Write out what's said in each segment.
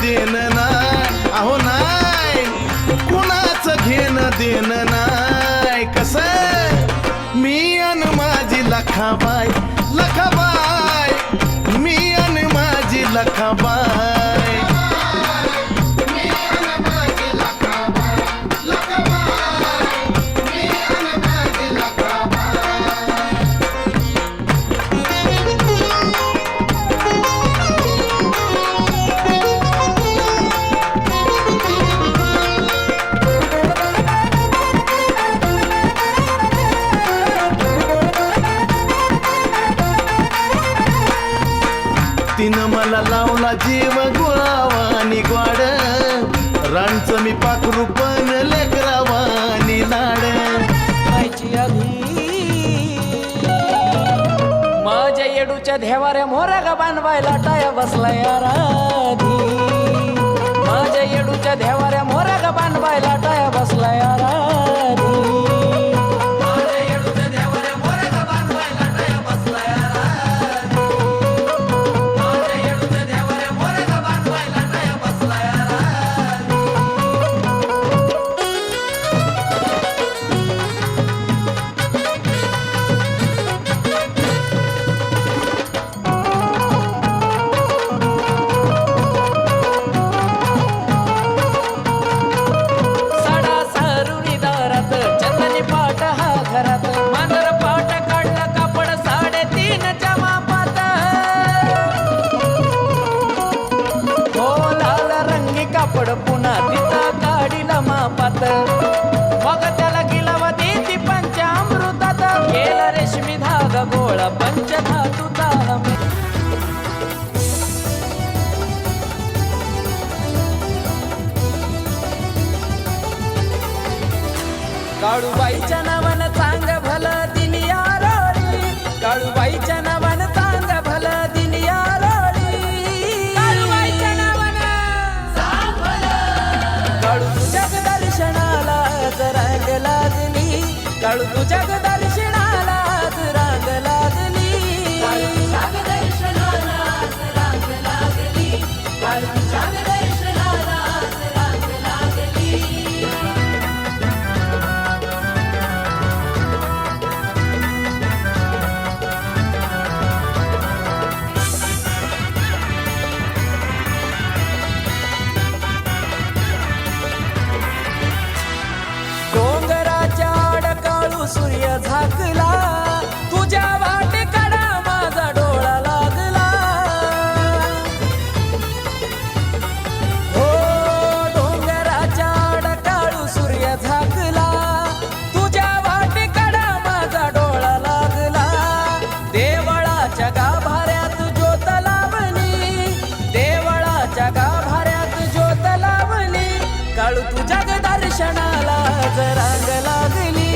Then नाय, अहो नाय कुणाचं घेणं देणं नाय. कसं मी अन माझी लखाबाई, लखाबाई मी अन माझी लखाबाई. तिनं मला लावला जीव गुळावानी ग्वाड, राणचं मी पाखरू पण लेकरावानी लाड. मायची आधी माझ्या येडूच्या धेवाऱ्या मोरागा बांधवायला टाया बसला याराधी. माझ्या येडूच्या धेवाऱ्या मोरागा बांधवायला टाया बसला याराधी. पुन्हा तिचा काढीला मापात, मग त्याला गिलावा देती पंचामृतात. गेला रेशमी धागा गोळा पंचधातूचा. काळूबाईच्या नावानं चांग भलं दिली आरोळी. काळूबाईच्या नावानं चांग भलं दिली आरोळी. काळूबाईच्या नावानं काळू तुझ्या दर्शनाला रांग लागली. काळू तुझ्या दर्शनाला रांग लागली. सूर्य झाकला तुझ्या वाटेकडा माझा डोळा लागला. हो डोंगराच्या काळू सूर्य झाकला तुझ्या वाटेकडा माझा डोळा लागला. देवळाच्या गाभाऱ्यात ज्योत लावली, देवळाच्या गाभाऱ्यात ज्योत लावली. काळू तुझ्या दर्शनाला रांग लागली.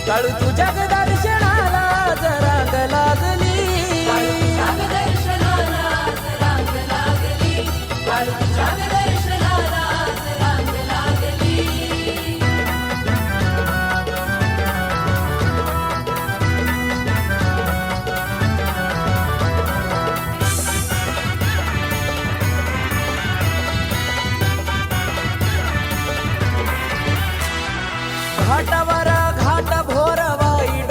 काळू तुझ्या दर्शनाला रांग लागली. घाटावर घाट भोर वाईट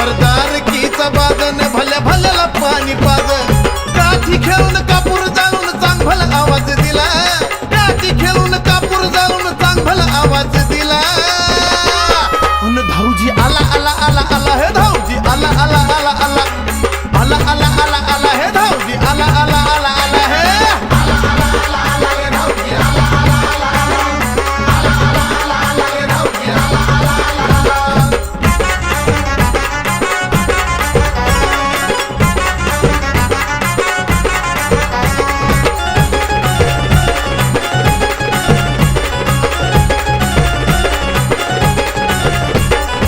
भरदार कीचा बाजन भल्या भल्याला पाणी पाज काठी खेळून कापूर जाळून चांग भला आवाज दिला काठी खेळून कापूर जाळून चांग भला आवाज दिला अन धाऊजी आला आला आला आला हे धाऊजी आला आला आला आला आला आला आला आला हे धाऊजी आला आला आला आला हे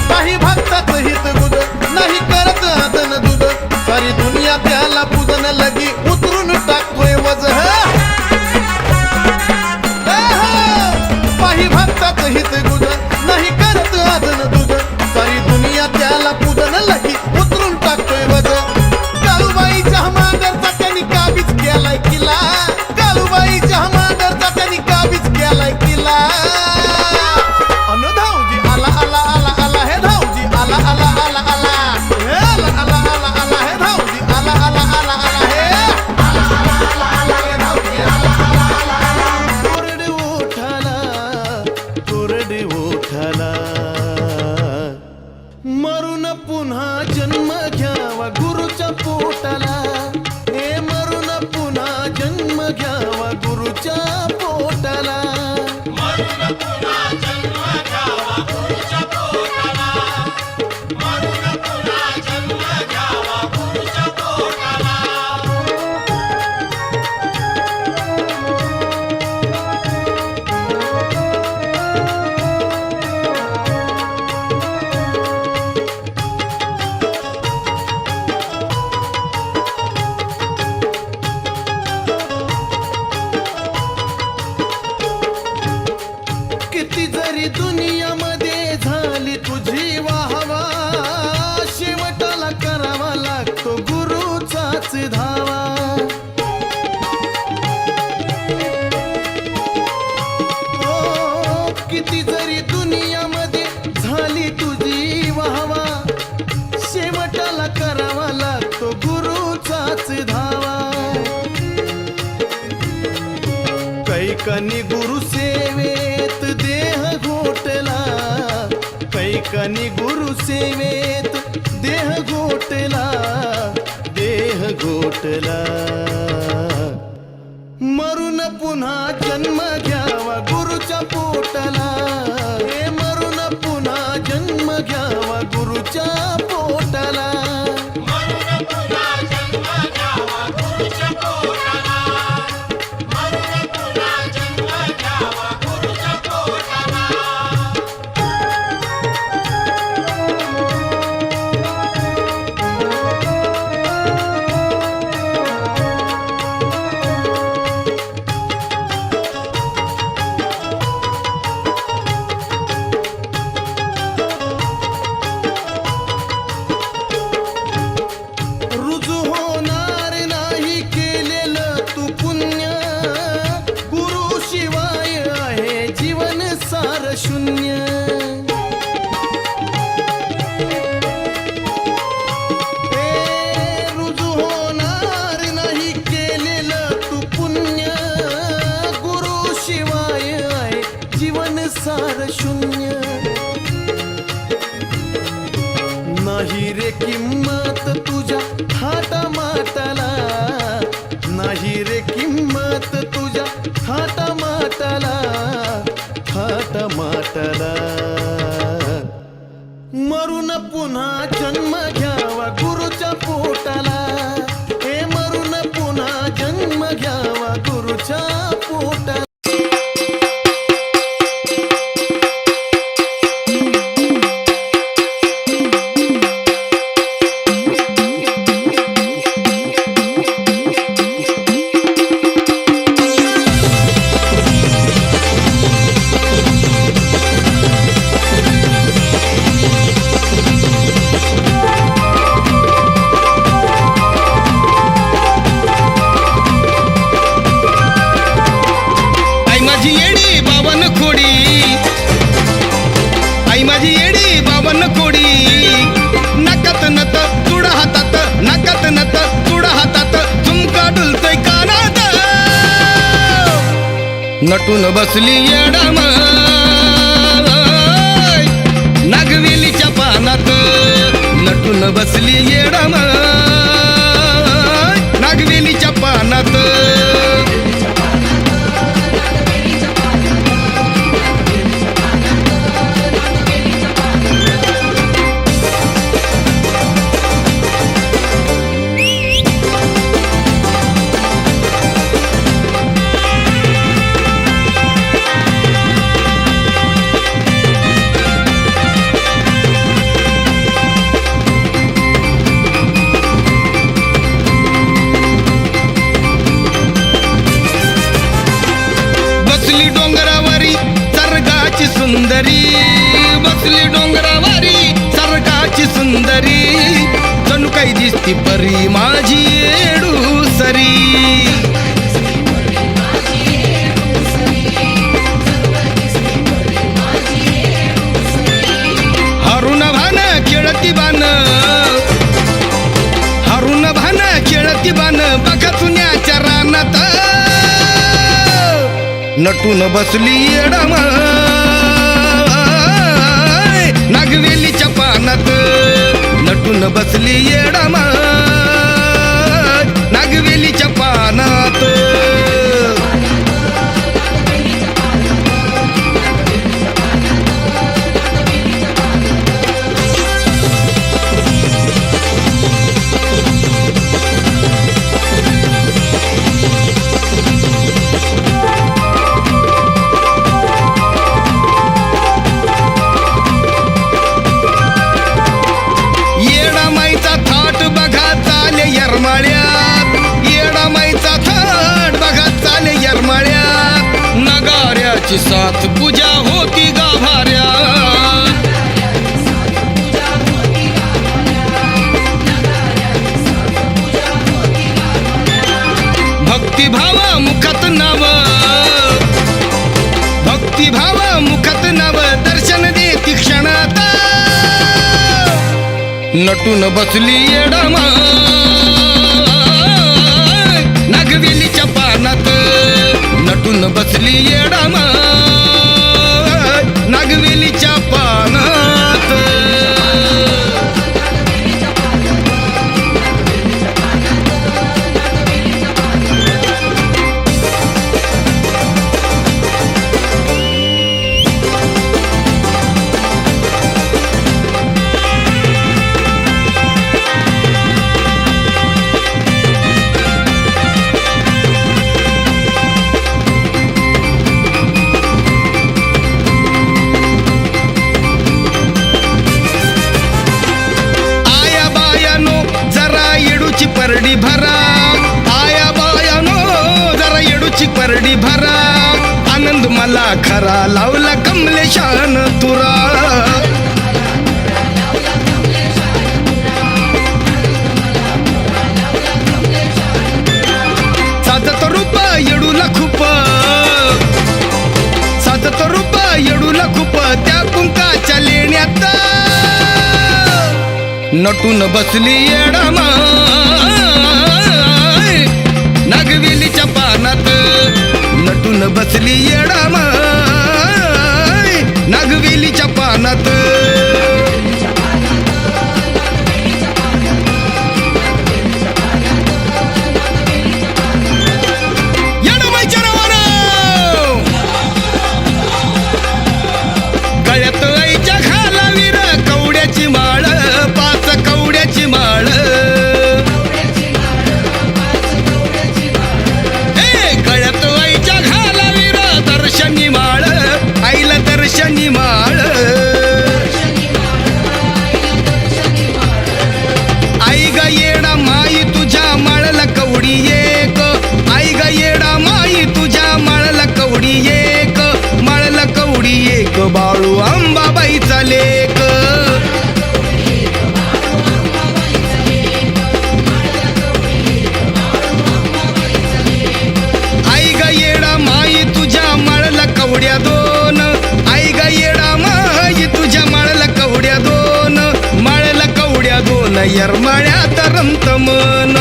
काही भक्ताचं हित गुद नाही करत हातन दूध सारी दुनिया त्याला पूजन लगी उतरून टाकतोय वज काही भक्ताचं हित गुद नाही करत हातन दूध सारी दुनिया त्याला पूजन लगी उतरून टाकतोय वज काळूबाईच्या मांडरचा त्यांनी काबीज केलाय किला काळूबाईच्या मांडरचा त्यांनी काबीज केलाय किला अनुधावजी आला आला आला आला हे धावजी आला आला आला आला हे आला आला आला आला हे धावजी आला आला आला आला हे कोरडे ओठाला कोरडे ओठाला मरून पुन्हा जन्म घ्यावा गुरुच्या पोटाला हे मरून पुन्हा जन्म घ्यावा गुरुच्या पोटाला किती जरी दुनियामध्ये झाली तुझी वाहवा शेवटाला करावा लागतो गुरुचाच धावा ओ, किती जरी दुनियामध्ये झाली तुझी वाहवा शेवटाला करावा लागतो गुरुचाच धावा कैकनी गुरु सेवेत देह घोटला कैकनी गुरु सेवेत देह घोटला देह घोटला मरून पुन्हा जन्म घ्यावा गुरुच्या पोटाला हे मरून पुन्हा जन्म घ्यावा गुरुच्या पोटाला रुजू होणार नाही केलेलं तू पुण्य गुरु शिवाय आहे जीवन सार शून्य रुजू होणार नाही केलेलं तू पुण्य गुरु शिवाय आहे जीवन सार शून्य नाही रे किंमत तुझ्या थाटा माटाला नाही रे किंमत तुझ्या थाटा माटाला थाटा माटाला मरून पुन्हा जन्म घ्यावा गुरुच्या पोटाला हे मरून पुन्हा जन्म घ्यावा गुरुच्या पोटाला नटून बसली येडाम नागवेलीच्या पानात नटून बसली येडाम नागवेलीच्या पानात बसली डोंगरावरी सर्गाची सुंदरी बसली डोंगरावरी सर्गाची सुंदरी जणू काही दिसती परी माझी येडू सरी हरुण भान खेळती बान हरुण भान खेळती बान बघा चुन्याच्या रानात नटून बसली येडाम नागवेलीच्या पानात नटून बसली येडाम नागवेलीच्या पानात येडामाईचा थाट बघा चाले यरमाळ्यात येडामाईचा थाट बघा चाले यरमाळ्यात नगाऱ्याची साथ पूजा होती गाभाऱ्यात भक्तिभावा मुखात नाव भक्तिभावा मुखात नाव दर्शन देती क्षणात नटून बसली येडाम नागवेलीच्या पानात नटून बसली येडाम नागवेलीच्या पानात परडी भरा आया बायानो जरा येडूची परडी भरा आनंद मला खरा लावला कमलेशान तुरा साधत रूप येडूला खूप साधत रूप येडूला खूप त्या कुंकाच्या लेण्यात नटून बसली येडाम नागवेलीच्या पानात नटून बसली येडाम नागवेलीच्या पानात येडामाईच्या नावानं गळ्यात आईच्या खालावीर कवड्याची माळ पाच कवड्याची माळ गळ्यात आईच्या घालावीर दर्शनी माळ आईला दर्शनी माळ आई ग येडा माई तुझ्या माळला कवडी एक आई ग येडा माई तुझ्या माळला कवडी एक माळला कवडी एक बाळू अंबाबाईचा लेक आई ग येडा माई तुझ्या माळला कवड्या दोन आई ग येडा माई तुझ्या माळला कवड्या दोन माळला कवड्या दोन यरमाळ्यात रमत मन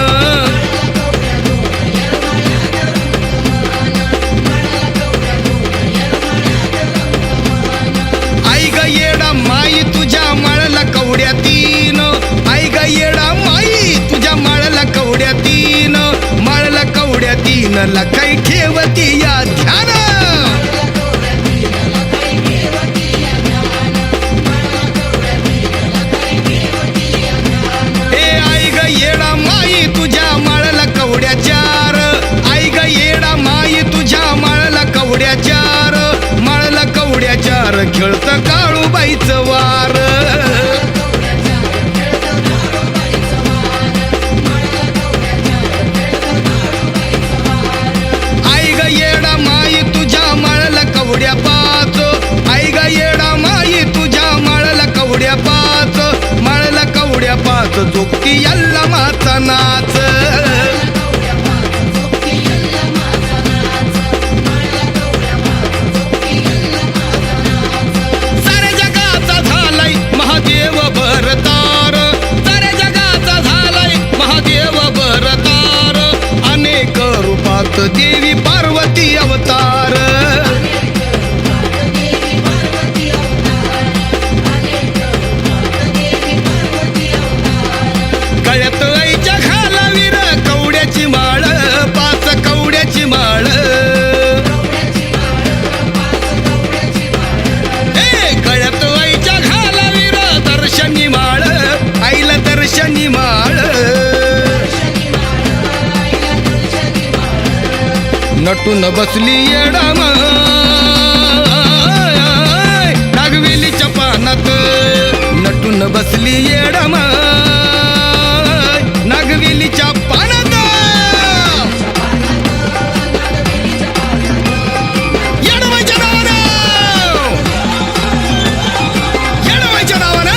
दीनला काही ठेवती या ध्यान ए आई ग येडा माई तुझ्या माळला कवड्या चार आई ग येडा माई तुझ्या माळला कवड्या चार माळला कवड्या चार खेळत काळूबाईचं वार आई ग येडा माई तुझ्या माळला कवड्या पाच आई ग येडा माई तुझ्या माळला कवड्या पाच माळला कवड्या पाच जोगती यल्ला माचा नाच सारे जगाचा झालाय महादेव भरतार सारे जगाचा झालाय महादेव भरतार अनेक रूपात देवी पार्वती अवतार गळ्यात आईच्या खालावीर कवड्याची माळ पाच कवड्याची माळ ए गळ्यात आईच्या खालावीर दर्शनी माळ आईला दर्शनी माळ नटून बसली येडा माय नागवेलीच्या पानात नटून बसली येडा माय नागवेलीच्या पानात येडवाईच्या नावानं येडवाईच्या नावानं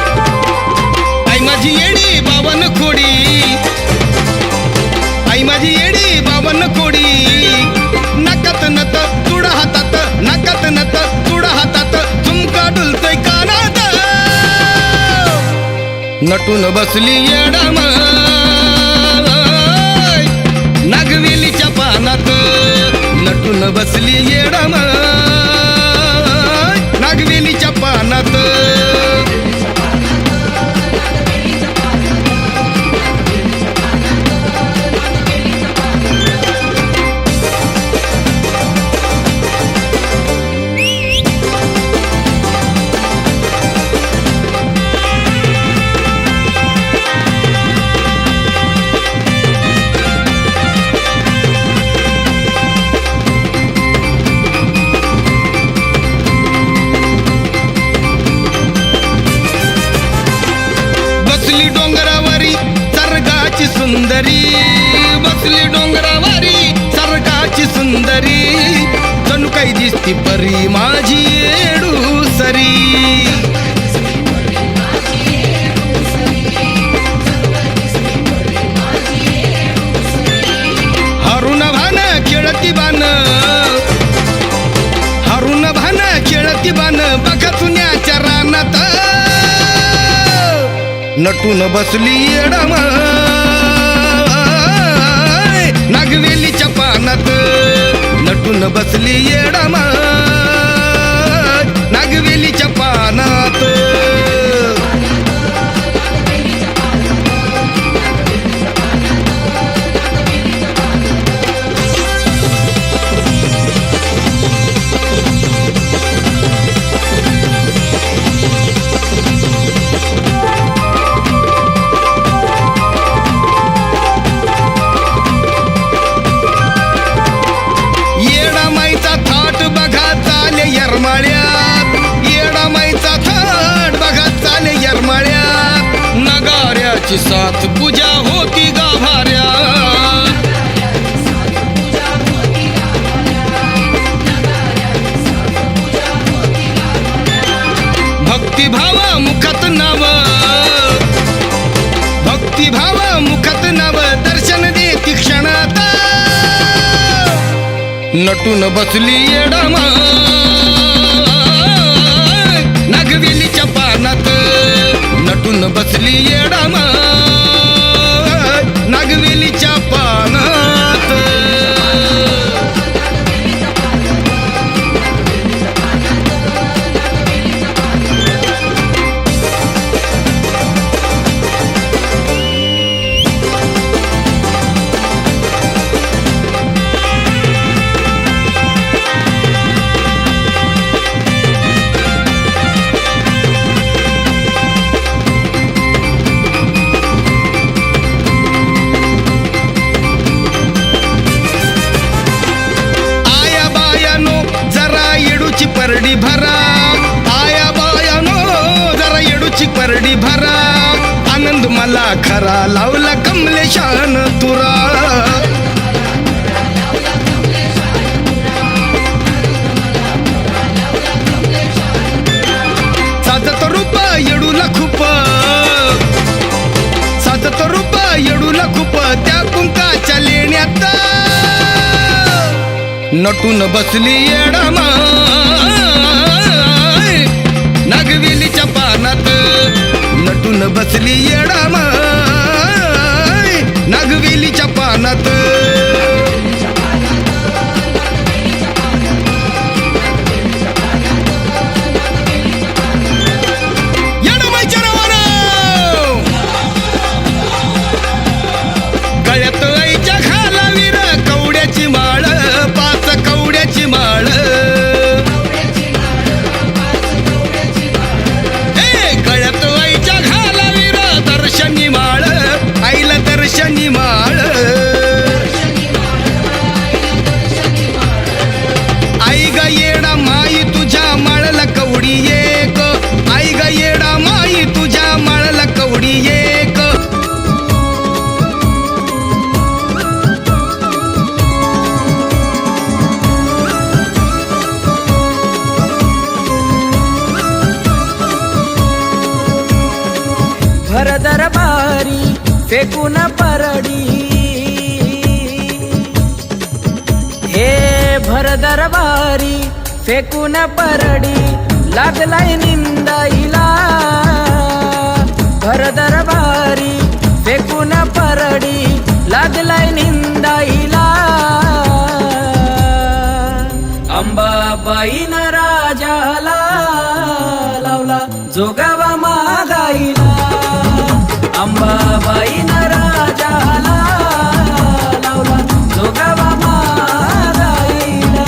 आई माझी येडी बावन खोडी आई माझी येडी बावन खोडी नाकात नत तुडा हातात नाकात नत तुडा हातात झुमका डुलतोय कानात नटून बसली येडा माय नागवेलीच्या पानात नटून बसली येडा माय नागवेलीच्या पानात बसली डोंगरावरी सर्गाची सुंदरी बसली डोंगरावरी सर्गाची सुंदरी जणू काही दिसती परी माझी येडू सरी हरुण भान खेळती बान हरुण भान खेळती बान बघा चुन्याच्या रानात नटून बसली येडा माय नागवेलीच्या पानात नटून बसली येडा माय नागवेलीच्या पानात येडा माईचा थाट बघा चाले यरमाळ्यात येडा माईचा थाट बघा चाले यरमाळ्यात नगाऱ्याची साथ पूजा होती गाभाऱ्यात भक्तिभावा मुखात नाव नटून बसली येडामा नागवेलीच्या पानात नटून बसली येडामा नागवेलीच्या पानात परडी भरा आया बायानो जरा येडूची परडी भरा आनंद मला खरा लावला कमलेशान तुरा साजत रूप येडूला खूप साजत रूप येडूला खूप त्या कुंकाच्या लेण्यात नटून बसली येडामा नागवेलीच्या पानात नटून बसली येडामा नागवेलीच्या पानात येडामाईच्या नावानं गळ्यात आईच्या खालावीर कवड्याची माळ पाच कवड्याची माळ गळ्यात आईच्या घालावीर दर्शनी माळ आईला दर्शनी माळ आई ग येडा माई तुझ्या माळला कवडी एक आई ग येडा माई तुझ्या माळला कवडी एक भर दरबारी फेकून परडी हे भर दरबारी फेकून परडी लागलाय निंदाईला भर दरबारी फेकून परडी लागलाय निंदाईला अंबाबाईन राजाला लावला जोगावा मागाईला अंबाबाईन राजाला लावला जोगावा मागाईला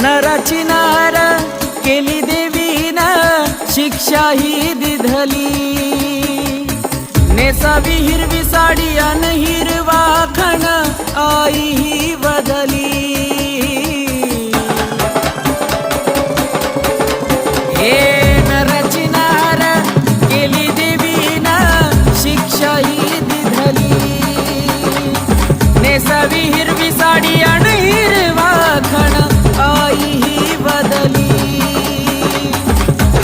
नराची नार केली देवीनं शिक्षा ही दिधली नेसावी हिरवी साडी अन हिरवा खण आई ही बदली हे नराची नार केली देवीनं शिक्षा ही दिधली नेसावी हिरवी साडी अन हिरवा खण आई ही बदली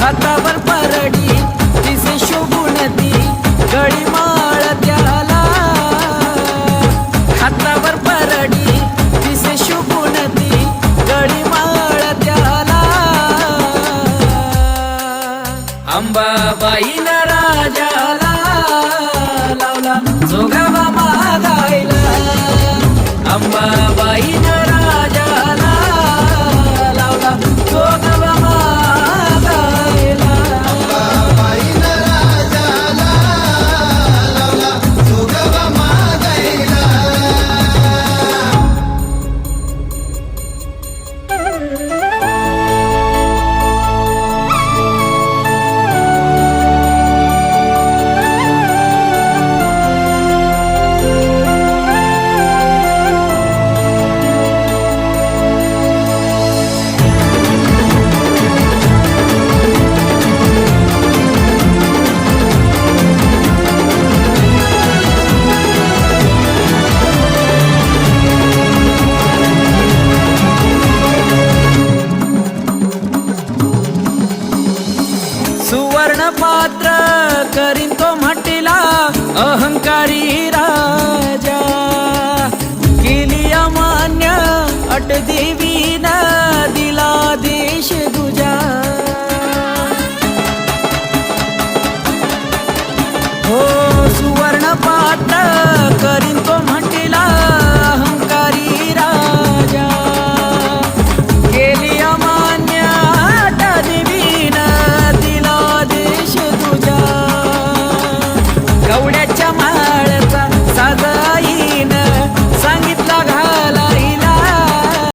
हातावर परडी तिचे शोभून ती गळी माळ त्याला हातावर परडी तिचे शोभून ती गळी माळ त्याला अंबाबाईन राजाला लावला जोगावा मागायला अंबाबाईन राजाला लावला जोगावा मागायला अंबाबाईन राजाला लावला जोगावा मागायला देवी